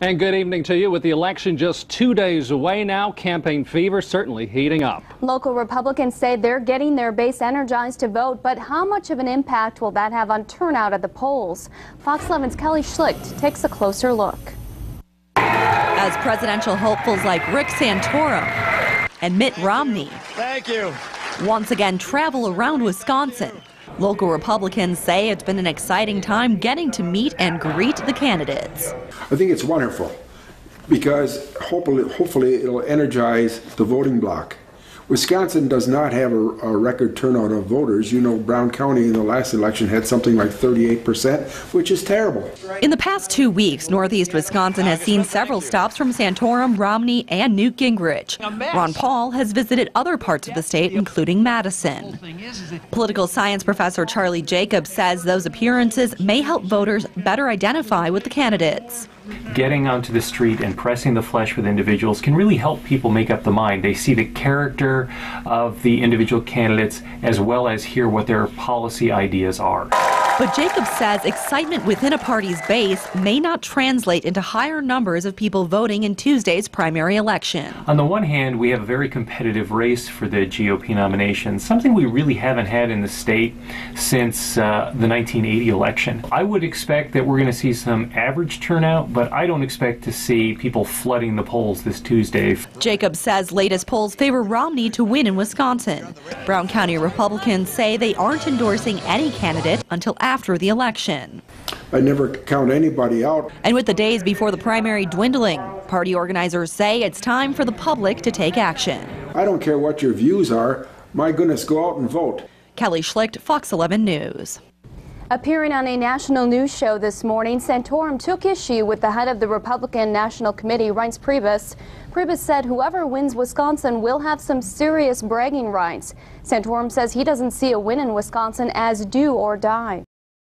And good evening to you. With the election just 2 days away now, campaign fever certainly heating up. Local Republicans say they're getting their base energized to vote, but how much of an impact will that have on turnout at the polls? Fox 11's Kelly Schlicht takes a closer look. As presidential hopefuls like Rick Santorum and Mitt Romney once again travel around Wisconsin, local Republicans say it's been an exciting time getting to meet and greet the candidates. I think it's wonderful because hopefully it'll energize the voting bloc. Wisconsin does not have a record turnout of voters. You know, Brown County in the last election had something like 38%, which is terrible. In the past 2 weeks, Northeast Wisconsin has seen several stops from Santorum, Romney, and Newt Gingrich. Ron Paul has visited other parts of the state, including Madison. Political science professor Charlie Jacobs says those appearances may help voters better identify with the candidates. Getting onto the street and pressing the flesh with individuals can really help people make up the mind. They see the character of the individual candidates as well as hear what their policy ideas are. But Jacobs says excitement within a party's base may not translate into higher numbers of people voting in Tuesday's primary election. On the one hand, we have a very competitive race for the GOP nomination, something we really haven't had in the state since the 1980 election. I would expect that we're going to see some average turnout, but I don't expect to see people flooding the polls this Tuesday. Jacobs says latest polls favor Romney to win in Wisconsin. Brown County Republicans say they aren't endorsing any candidate until after the election. I never count anybody out. And with the days before the primary dwindling, party organizers say it's time for the public to take action. I don't care what your views are. My goodness, go out and vote. Kelly Schlicht, Fox 11 News. Appearing on a national news show this morning, Santorum took issue with the head of the Republican National Committee, Reince Priebus. Priebus said whoever wins Wisconsin will have some serious bragging rights. Santorum says he doesn't see a win in Wisconsin as do or die.